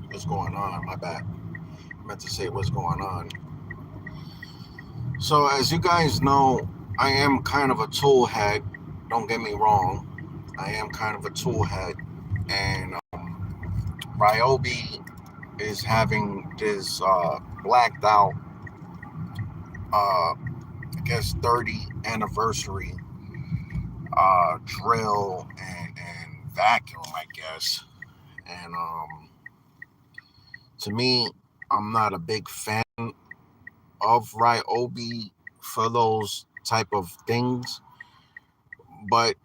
what's going on? My bad. I meant to say what's going on. So, as you guys know, I am kind of a tool head. Don't get me wrong. I am kind of a tool head. And Ryobi is having this blacked out, I guess, 30 anniversary drill and vacuum, I guess. And to me, I'm not a big fan of Ryobi for those type of things. But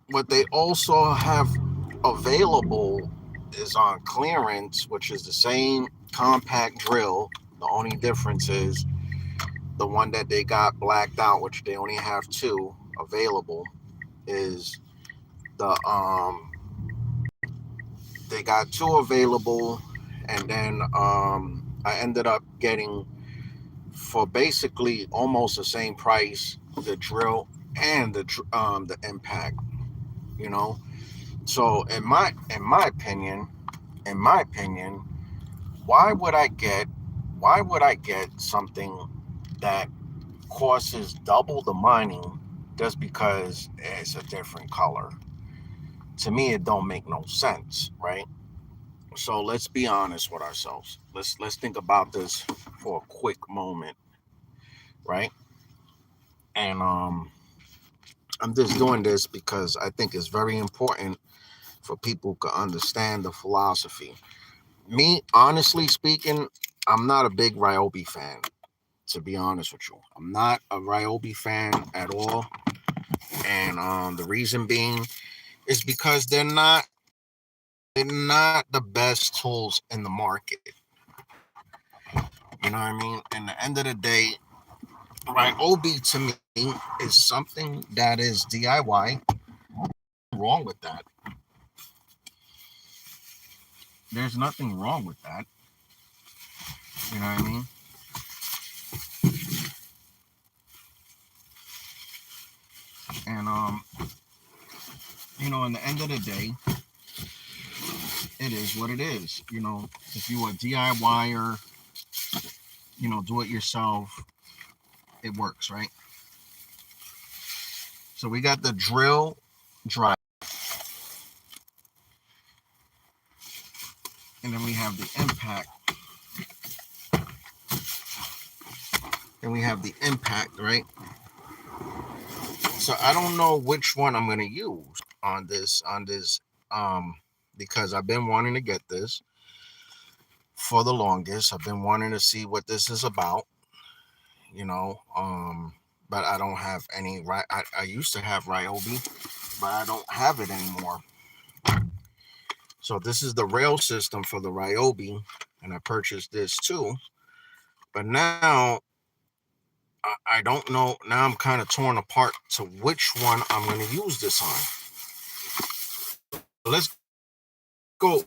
what they also have available is on clearance, which is the same compact drill. The only difference is the one that they got blacked out, which they only have two available, is the they got two available, and then I ended up getting for basically almost the same price the drill and the impact. You know, so in my opinion, why would I get why would I get something that costs double the money just because it's a different color? To me, it don't make no sense, right? So let's be honest with ourselves. Let's think about this for a quick moment, right? And I'm just doing this because I think it's very important for people to understand the philosophy. Me, honestly speaking, I'm not a big Ryobi fan. To be honest with you, I'm not a Ryobi fan at all, and the reason being is because they're not the best tools in the market. You know what I mean? And the end of the day, Ryobi to me is something that is DIY. Wrong with that. There's nothing wrong with that. You know what I mean? And in the end of the day, it is what it is. If you a DIYer, do it yourself, it works, right? So we got the drill drive, and then we have the impact. And we have the impact, right? So I don't know which one I'm gonna use on this um because I've been wanting to get this for the longest. I've been wanting to see what this is about, you know. But I don't have any right. I used to have Ryobi, but I don't have it anymore. So this is the rail system for the Ryobi, and I purchased this too. But now I don't know. Now I'm kind of torn apart to which one I'm going to use this on. So let's go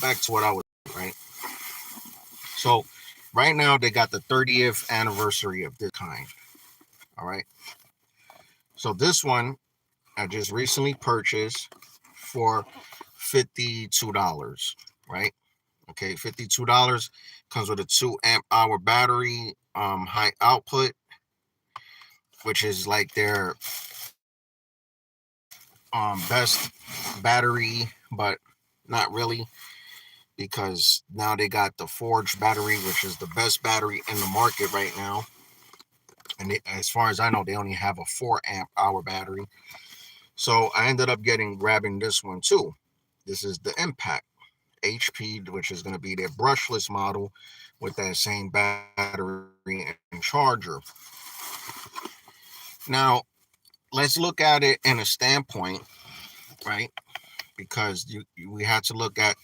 back to what I was right. So right now they got the 30th anniversary of this kind. All right. So this one I just recently purchased for $52. Right. Okay, $52 comes with a 2 amp hour battery, high output, which is like their best battery, but not really, because now they got the Forge battery, which is the best battery in the market right now. And as far as I know, they only have a 4 amp hour battery. So I ended up grabbing this one too. This is the Impact HP, which is going to be their brushless model with that same battery and charger. Now, let's look at it in a standpoint, right? Because we had to look at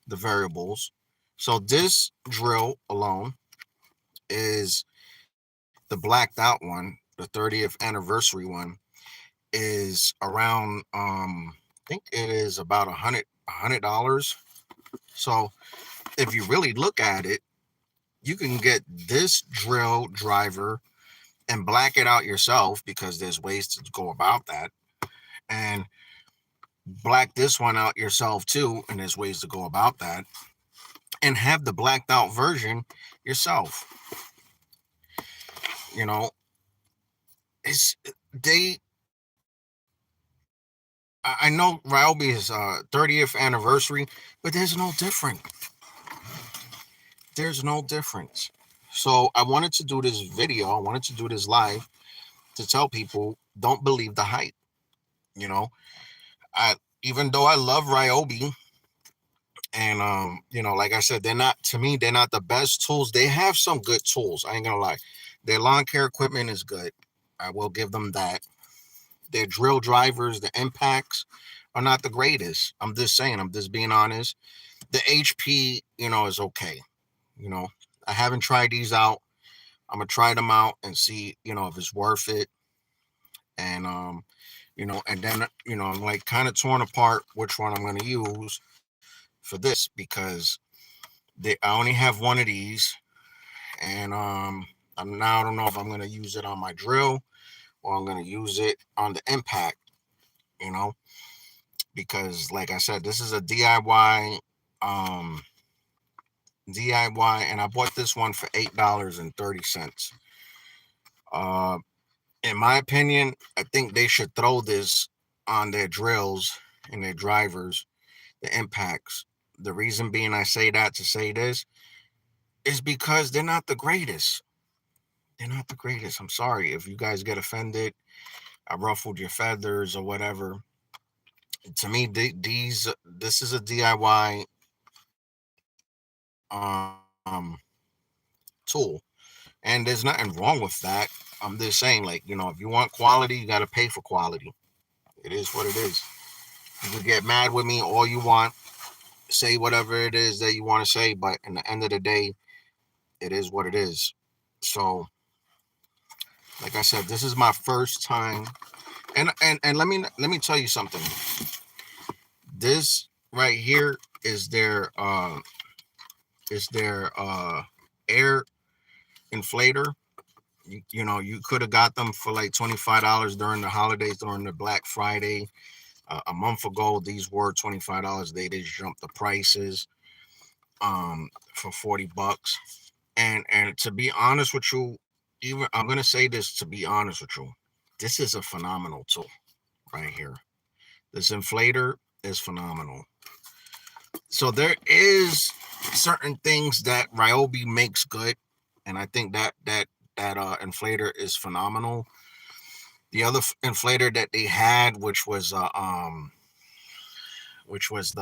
the variables. So this drill alone is the blacked out one, the 30th anniversary one, is around I think it is about $100. So if you really look at it, you can get this drill driver and black it out yourself, because there's ways to go about that. And black this one out yourself too, and there's ways to go about that, and have the blacked out version yourself. You know, it's they. I know Ryobi's 30th anniversary, but there's no difference. There's no difference. So I wanted to do this video. I wanted to do this live to tell people don't believe the hype. You know, I even though I love Ryobi, and like I said, they're not, to me, they're not the best tools. They have some good tools. I ain't gonna lie. Their lawn care equipment is good. I will give them that. Their drill drivers, the impacts are not the greatest. I'm just saying, I'm just being honest. The HP, is okay. You know, I haven't tried these out. I'm gonna try them out and see, if it's worth it. And and then I'm like kind of torn apart which one I'm gonna use for this, because I only have one of these, and I don't know if I'm gonna use it on my drill or I'm gonna use it on the impact. You know, because like I said, this is a DIY, and I bought this one for $8.30. Uh, in my opinion, I think they should throw this on their drills and their drivers, the impacts. The reason being I say that to say this is because they're not the greatest. They're not the greatest. I'm sorry if you guys get offended. I ruffled your feathers or whatever. To me, this is a DIY tool, and there's nothing wrong with that. I'm just saying, like, if you want quality, you got to pay for quality. It is what it is. You can get mad with me all you want, say whatever it is that you want to say, but in the end of the day, it is what it is. So, like I said, this is my first time, and let me tell you something. This right here is their air inflator. You could have got them for like $25 during the holidays, during the Black Friday. A month ago, these were $25. They just jumped the prices for $40. And to be honest with you, even I'm gonna say this, to be honest with you, this is a phenomenal tool right here. This inflator is phenomenal. So there is certain things that Ryobi makes good, and I think that inflator is phenomenal. The other inflator that they had, which was the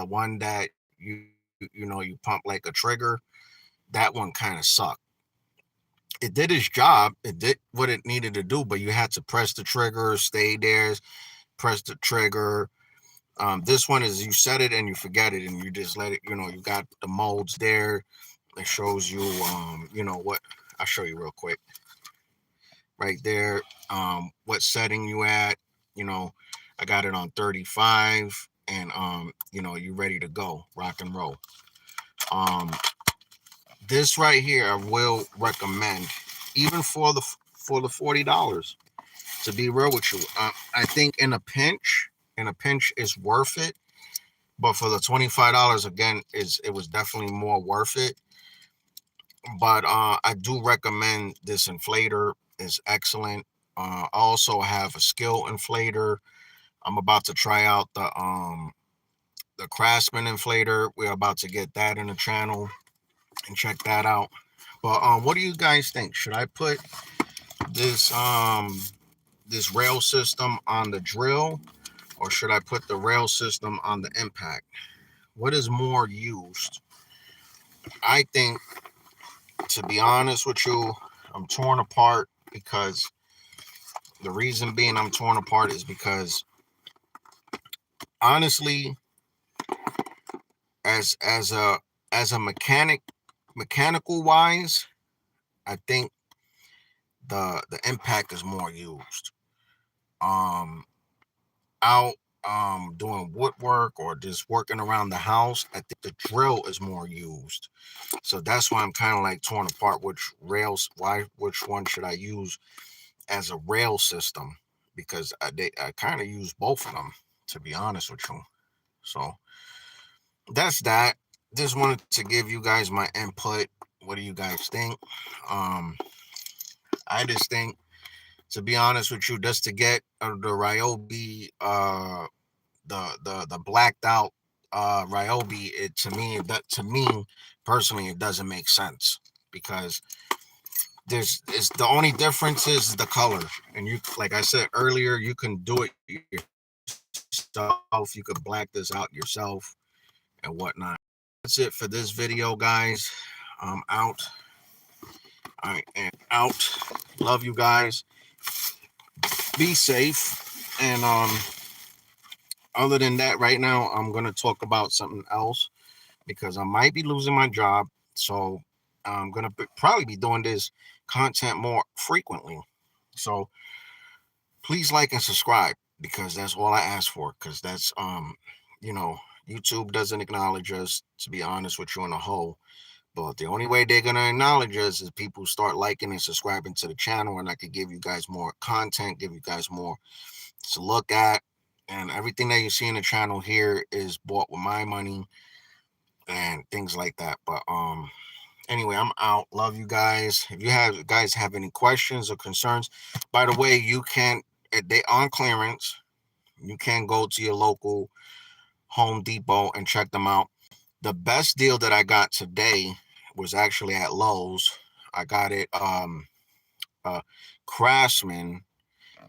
one that you pump like a trigger, that one kind of sucked. It did its job. It did what it needed to do, but you had to press the trigger, stay there, press the trigger. This one is you set it and you forget it, and you just let it. You got the modes there. It shows you, what. I'll show you real quick. Right there, what setting you at. You know, I got it on 35, and you ready to go, rock and roll. Um, this right here, I will recommend, even for the $40. To be real with you, I think in a pinch is worth it. But for the $25, again, it was definitely more worth it. But I do recommend this inflator. Is excellent. I also have a skill inflator. I'm about to try out the Craftsman inflator. We're about to get that in the channel and check that out. But what do you guys think? Should I put this this rail system on the drill, or should I put the rail system on the impact? What is more used? I think, to be honest with you, I'm torn apart, because the reason being I'm torn apart is because, honestly, as a mechanical wise, I think the impact is more used. Um Out doing woodwork or just working around the house, I think the drill is more used. So that's why I'm kind of like torn apart which one should I use as a rail system, because I kind of use both of them. to be honest with you. So that's that. Just wanted to give you guys my input. What do you guys think? Um, I just think, to be honest with you, just to get the Ryobi, the blacked out Ryobi, to me personally, it doesn't make sense because there's it's the only difference is the color, and you, like I said earlier, you can do it yourself. You could black this out yourself and whatnot. That's it for this video, guys. I'm out. I am out. Love you guys. Be safe. And other than that, right now I'm gonna talk about something else because I might be losing my job. So I'm gonna probably be doing this content more frequently. So please like and subscribe because that's all I ask for. Because that's you know, YouTube doesn't acknowledge us, to be honest with you, in a whole. But the only way they're gonna acknowledge us is people start liking and subscribing to the channel, and I could give you guys more content, give you guys more to look at, and everything that you see in the channel here is bought with my money and things like that. But anyway, I'm out. Love you guys. If you guys have any questions or concerns, by the way, you can, they on clearance. You can go to your local Home Depot and check them out. The best deal that I got today was actually at Lowe's. I got it uh Craftsman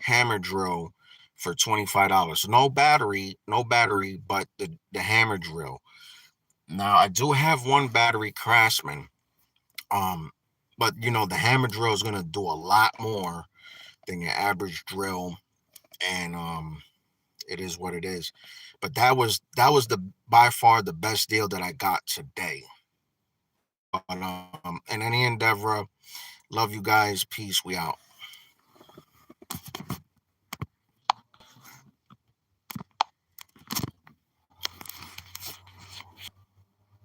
hammer drill for $25. No battery, but the hammer drill. Now I do have one battery Craftsman. Um but the hammer drill is gonna do a lot more than your average drill, and it is what it is. But that was the by far the best deal that I got today. But in any endeavor, love you guys. Peace. We out.